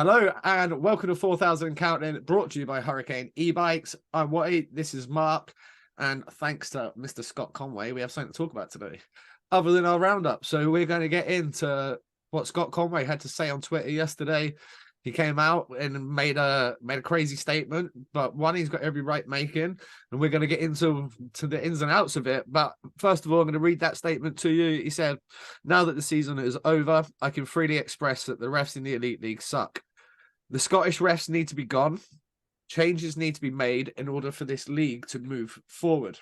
Hello and welcome to 4,000 Counting, brought to you by Hurricane e-bikes. I'm Watty, this is Mark, and thanks to Mr. Scott Conway, we have something to talk about today, other than our roundup. So we're going to get into what Scott Conway had to say on Twitter yesterday. He came out and made a crazy statement, but one he's got every right making, and we're going to get into the ins and outs of it. But first of all, I'm going to read that statement to you. He said, "Now that the season is over, I can freely express that the refs in the Elite League suck. The Scottish refs need to be gone. Changes need to be made in order for this league to move forward."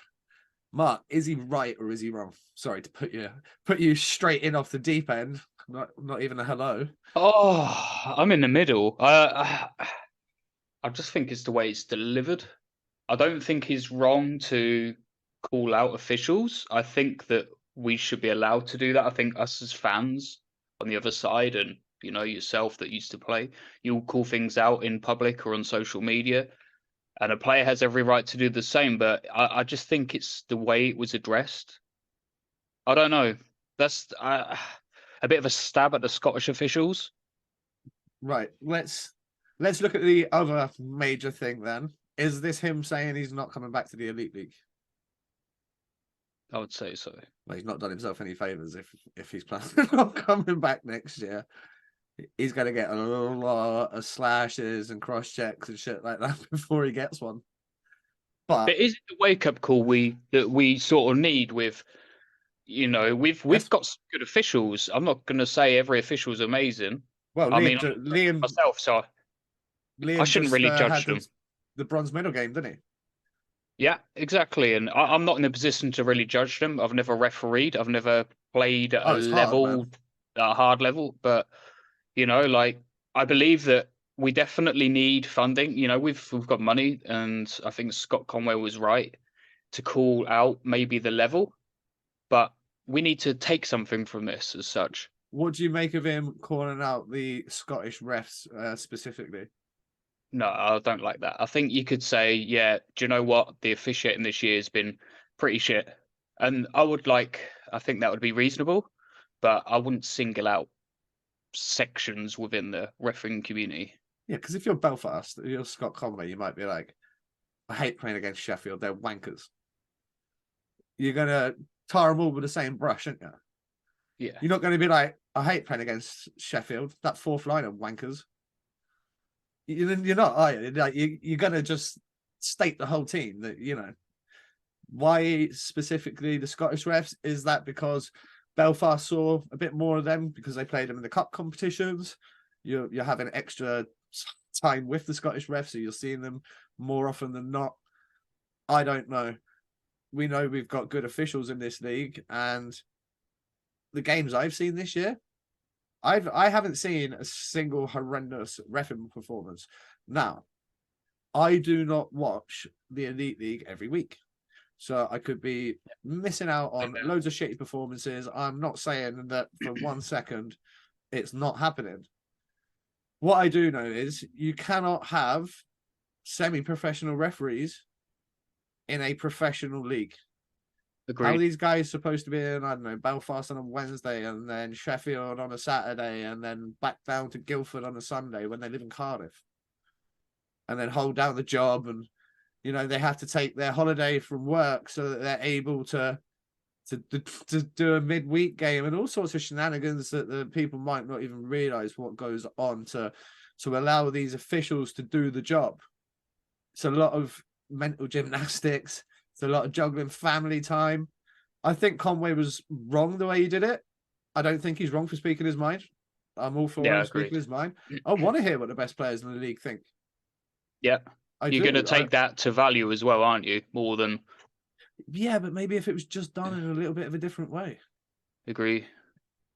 Mark, is he right or is he wrong? Sorry to put you straight in off the deep end. Not even a hello. Oh, I'm in the middle. I just think it's the way it's delivered. I don't think he's wrong to call out officials. I think that we should be allowed to do that. I think us as fans on the other side, and yourself that used to play, you'll call things out in public or on social media, and a player has every right to do the same. But I just think it's the way it was addressed. I don't know. That's a bit of a stab at the Scottish officials. Right. Let's look at the other major thing then. Is this him saying he's not coming back to the Elite League? I would say so. Well, he's not done himself any favors if he's planning on coming back next year. He's going to get a lot of slashes and cross checks and shit like that before he gets one. But is it the wake up call that we sort of need with, we've got some good officials. I'm not going to say every official is amazing. Well, I Liam, mean, myself, so I shouldn't really judge them. The bronze medal game, didn't he? Yeah, exactly. And I'm not in a position to really judge them. I've never refereed. I've never played at a hard level. But I believe that we definitely need funding. We've got money, and I think Scott Conway was right to call out maybe the level, but we need to take something from this as such. What do you make of him calling out the Scottish refs specifically? No, I don't like that. I think you could say, yeah, do you know what? The officiating this year has been pretty shit. And I think that would be reasonable, but I wouldn't single out sections within the refereeing community. Yeah, because if you're Belfast, you're Scott Conway, you might be like, I hate playing against Sheffield, they're wankers. You're going to tar them all with the same brush, aren't you? Yeah. You're not going to be like, I hate playing against Sheffield, that fourth line of wankers. You're not, are you? Like, you're going to just state the whole team that, why specifically the Scottish refs? Is that because Belfast saw a bit more of them because they played them in the cup competitions? You're having extra time with the Scottish refs, so you're seeing them more often than not. I don't know. We know we've got good officials in this league, and the games I've seen this year, I haven't seen a single horrendous reffing performance. Now, I do not watch the Elite League every week, so I could be missing out on loads of shitty performances. I'm not saying that for 1 second it's not happening. What I do know is you cannot have semi-professional referees in a professional league. Agreed. How are these guys supposed to be in, I don't know, Belfast on a Wednesday and then Sheffield on a Saturday and then back down to Guildford on a Sunday when they live in Cardiff and then hold down the job, and they have to take their holiday from work so that they're able to do a midweek game and all sorts of shenanigans that the people might not even realize what goes on to allow these officials to do the job. It's a lot of mental gymnastics. It's a lot of juggling family time. I think Conway was wrong the way he did it. I don't think he's wrong for speaking his mind. I'm all for him speaking his mind. I want to hear what the best players in the league think. Yeah. You're going to take that to value as well, aren't you? More than... Yeah, but maybe if it was just done in a little bit of a different way. Agree.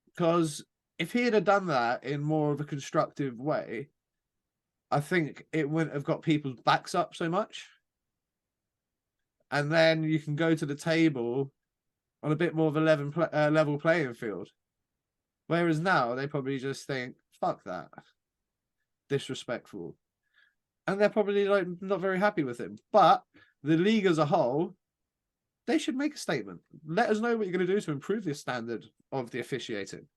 Because if he had done that in more of a constructive way, I think it wouldn't have got people's backs up so much. And then you can go to the table on a bit more of a level playing field. Whereas now they probably just think, fuck that. Disrespectful. And they're probably not very happy with him. But the league as a whole, they should make a statement. Let us know what you're going to do to improve the standard of the officiating.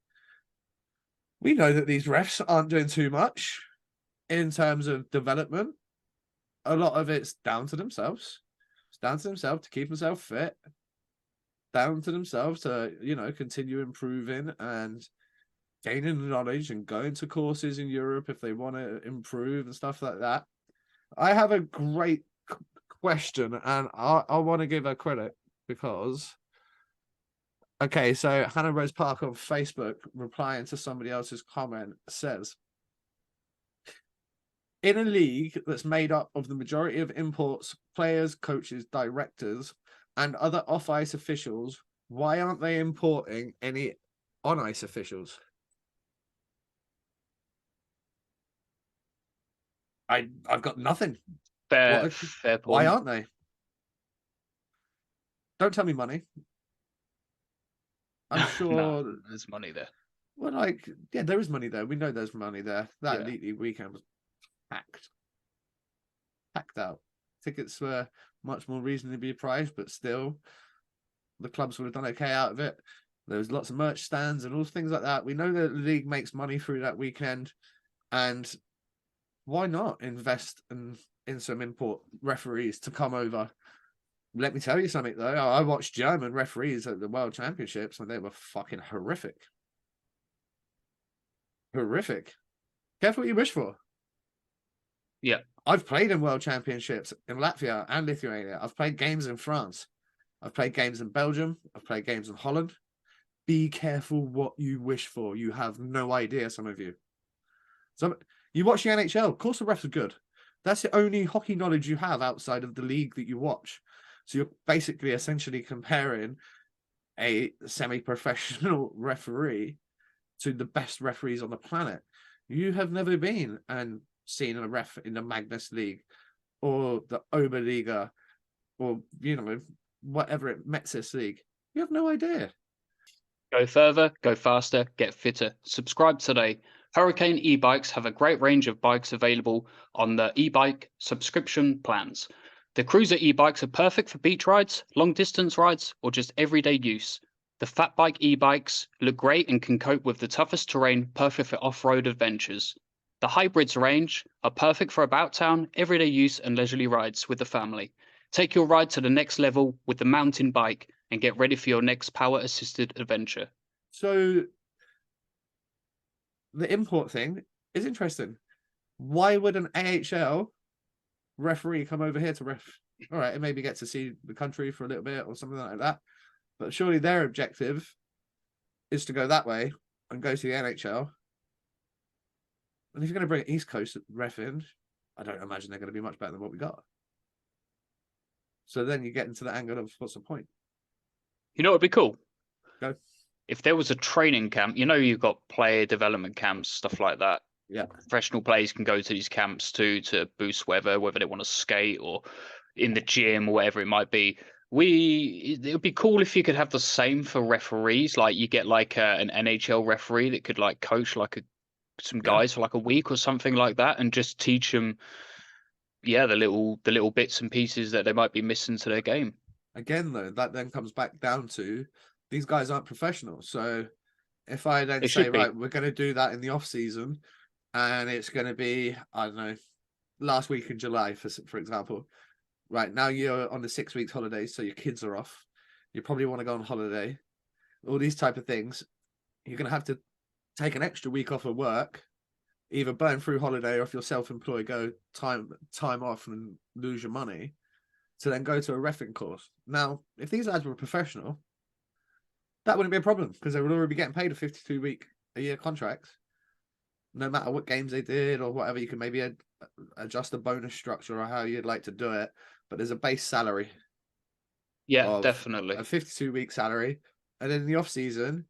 We know that these refs aren't doing too much. in terms of development, a lot of it's down to themselves. It's down to themselves to keep themselves fit, down to themselves to, continue improving and gaining knowledge and going to courses in Europe if they want to improve and stuff like that. I have a great question, and I want to give her credit because, okay, so Hannah Rose Park on Facebook, replying to somebody else's comment, says, in a league that's made up of the majority of imports, players, coaches, directors, and other off-ice officials, why aren't they importing any on-ice officials? I've got nothing. Fair Why point. aren't they? Don't tell me money. I'm sure there's money there. Well, yeah, there is money there. We know there's money there. That Yeah. Elite League weekend was packed out. Tickets were much more reasonably priced, but still, the clubs would have done okay out of it. There was lots of merch stands and all things like that. We know that the league makes money through that weekend, and why not invest in some import referees to come over? Let me tell you something, though. I watched German referees at the World Championships, and they were fucking horrific. Horrific. Careful what you wish for. Yeah. I've played in World Championships in Latvia and Lithuania. I've played games in France. I've played games in Belgium. I've played games in Holland. Be careful what you wish for. You have no idea, some of you. You watch the NHL. Of course, the refs are good. That's the only hockey knowledge you have outside of the league that you watch. So you're basically essentially comparing a semi-professional referee to the best referees on the planet. You have never been and seen a ref in the Magnus League or the Oberliga or, whatever it Metzis League. You have no idea. Go further, go faster, get fitter. Subscribe today. Hurricane e-bikes have a great range of bikes available on the e-bike subscription plans. The Cruiser e-bikes are perfect for beach rides, long distance rides, or just everyday use. The Fat Bike e-bikes look great and can cope with the toughest terrain, perfect for off-road adventures. The hybrids range are perfect for about town, everyday use and leisurely rides with the family. Take your ride to the next level with the mountain bike and get ready for your next power-assisted adventure. So the import thing is interesting. Why would an AHL referee come over here to ref? All right, and maybe get to see the country for a little bit or something like that. But surely their objective is to go that way and go to the NHL. And if you're going to bring an East Coast ref in, I don't imagine they're going to be much better than what we got. So then you get into the angle of what's the point? You know what would be cool? Go. If there was a training camp, you've got player development camps, stuff like that. Yeah. Professional players can go to these camps to boost whether they want to skate or in the gym or whatever it might be. It would be cool if you could have the same for referees. Like you get like an NHL referee that could like coach like some guys for like a week or something like that, and just teach them, the little bits and pieces that they might be missing to their game. Again, though, that then comes back down to these guys aren't professionals. So if I then say, right, we're going to do that in the off season, and it's going to be, I don't know, last week in July, for example. Right, now you're on the 6 weeks holiday, so your kids are off. You probably want to go on holiday. All these type of things. You're going to have to take an extra week off of work, either burn through holiday or if you're self-employed, go time off and lose your money to then go to a reffing course. Now, if these lads were professional, that wouldn't be a problem because they would already be getting paid a 52-week-a-year contract. No matter what games they did or whatever, you can maybe adjust the bonus structure or how you'd like to do it. But there's a base salary. Yeah, definitely. A 52-week salary. And then in the off season,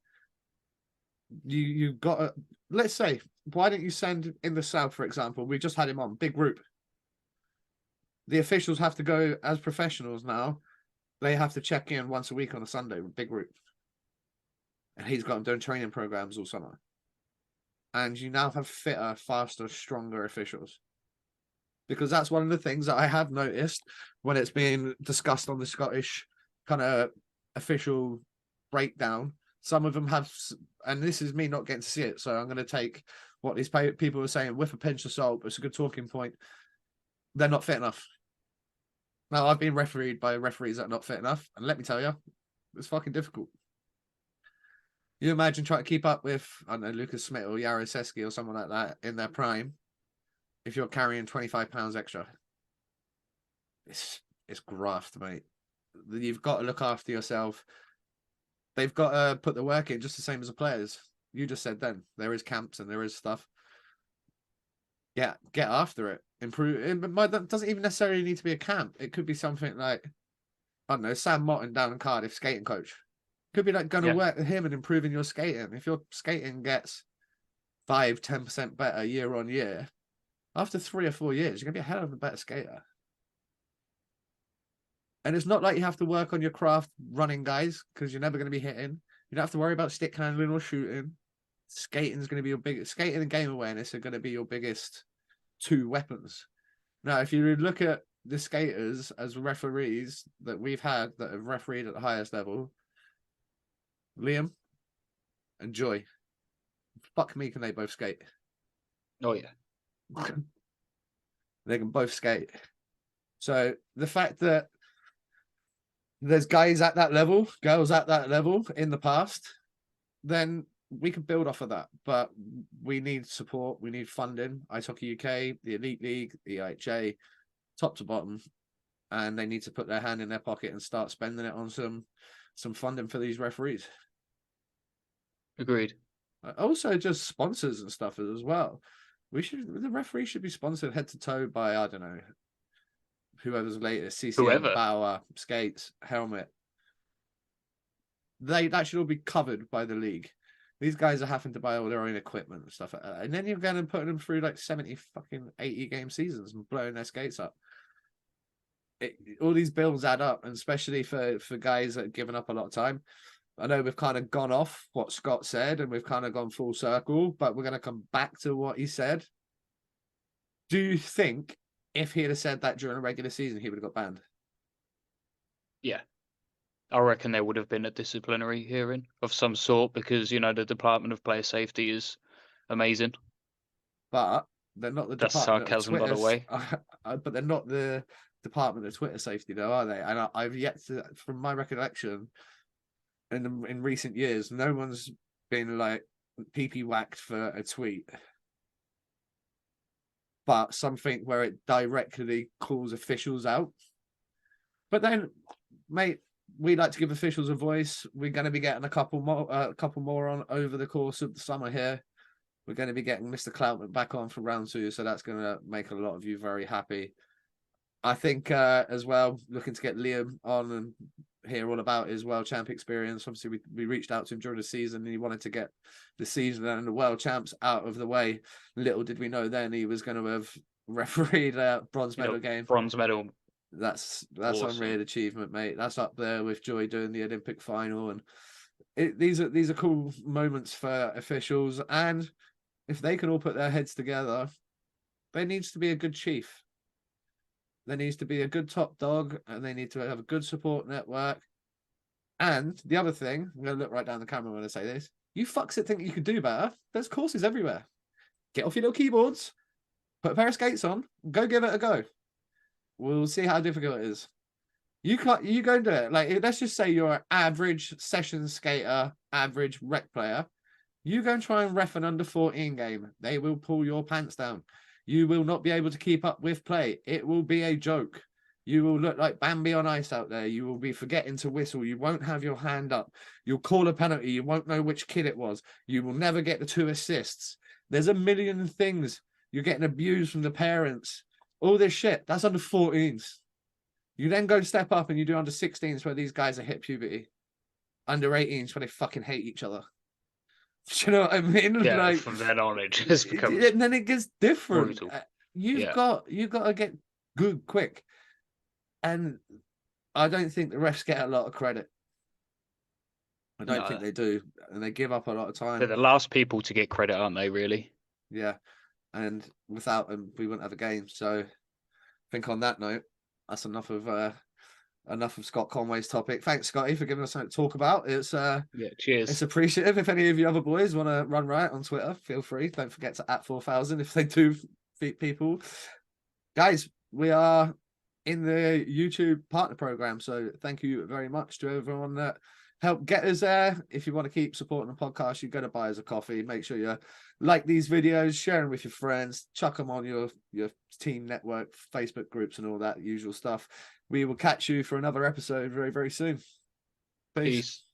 you've got to, let's say, why don't you send in the South, for example? We just had him on, big group. The officials have to go as professionals now. They have to check in once a week on a Sunday with big group. And he's got them doing training programs all summer. And you now have fitter, faster, stronger officials. Because that's one of the things that I have noticed when it's being discussed on the Scottish kind of official breakdown. Some of them have, and this is me not getting to see it, so I'm going to take what these people were saying with a pinch of salt, but it's a good talking point. They're not fit enough. Now, I've been refereed by referees that are not fit enough, and let me tell you, it's fucking difficult. You imagine trying to keep up with, I don't know, Lucas Smith or Yaroseski or someone like that in their prime, if you're carrying 25 pounds extra. It's graft, mate. You've got to look after yourself. They've got to put the work in just the same as the players. You just said then, there is camps and there is stuff. Yeah, get after it. Improve. It doesn't even necessarily need to be a camp. It could be something like, I don't know, Sam Motton down in Cardiff, skating coach. Could be like going to work with him and improving your skating. If your skating gets 5-10% better year on year, after 3 or 4 years, you're gonna be a hell of a better skater. And it's not like you have to work on your craft running, guys, because you're never going to be hitting. You don't have to worry about stick handling or shooting. Skating is going to be your biggest. Skating and game awareness are going to be your biggest 2 weapons. Now, if you look at the skaters as referees that we've had that have refereed at the highest level, Liam and Joy, fuck me, can they both skate? Oh yeah, they can both skate. So the fact that there's guys at that level, girls at that level in the past, then we can build off of that. But we need support, we need funding. Ice Hockey UK, the Elite League, the EIHL, top to bottom, and they need to put their hand in their pocket and start spending it on some funding for these referees. Agreed. Also, just sponsors and stuff as well. The referee should be sponsored head to toe by, I don't know, whoever's latest, CCM, Bauer, skates, helmet. That should all be covered by the league. These guys are having to buy all their own equipment and stuff like that. And then you're going to put them through like 80 game seasons and blowing their skates up. All these bills add up, and especially for guys that have given up a lot of time. I know we've kind of gone off what Scott said and we've kind of gone full circle, but we're going to come back to what he said. Do you think if he had said that during a regular season, he would have got banned? Yeah. I reckon there would have been a disciplinary hearing of some sort because, you know, the Department of Player Safety is amazing. But they're not the That's Department sarcasm, of Twitter. by the way. But they're not the Department of Twitter Safety, though, are they? And I've yet to, from my recollection, in recent years, no one's been like pee-pee whacked for a tweet. But something where it directly calls officials out. But then, mate, we like to give officials a voice. We're going to be getting a couple more on over the course of the summer here. We're going to be getting Mr. Cloutman back on for round 2, so that's going to make a lot of you very happy. I think as well, looking to get Liam on and hear all about his World Champ experience. Obviously, we reached out to him during the season and he wanted to get the season and the World Champs out of the way. Little did we know then he was going to have refereed a bronze medal game. Bronze medal. That's awesome. Unreal achievement, mate. That's up there with Joy doing the Olympic final, and these are cool moments for officials. And if they can all put their heads together, there needs to be a good chief. There needs to be a good top dog, and they need to have a good support network. And the other thing, I'm going to look right down the camera when I say this. You fucks that think you can do better. There's courses everywhere. Get off your little keyboards, put a pair of skates on, go give it a go. We'll see how difficult it is. You go and do it. Like, let's just say you're an average session skater, average rec player. You go and try and ref an under 14 game. They will pull your pants down. You will not be able to keep up with play. It will be a joke. You will look like Bambi on ice out there. You will be forgetting to whistle. You won't have your hand up. You'll call a penalty. You won't know which kid it was. You will never get the 2 assists. There's a million things. You're getting abused from the parents. All this shit. That's under 14s. You then go step up and you do under 16s where these guys are hit puberty. Under 18s where they fucking hate each other. Do you know what I mean? Yeah, like, from then on it just becomes and then it gets different. brutal. You've got to get good quick. And I don't think the refs get a lot of credit. I don't think they do. And they give up a lot of time. They're the last people to get credit, aren't they, really? Yeah. And without them, we wouldn't have a game. So I think on that note, that's enough of enough of Scott Conway's topic. Thanks, Scotty, for giving us something to talk about. It's Yeah, cheers. it's appreciative. If any of you other boys want to run riot on Twitter, feel free. Don't forget to @4000 if they do feed people. Guys, we are in the YouTube partner program, so thank you very much to everyone that helped get us there. If you want to keep supporting the podcast, you go to buy us a coffee. Make sure you like these videos, share them with your friends, chuck them on your team network, Facebook groups, and all that usual stuff. We will catch you for another episode very, very soon. Peace. Peace.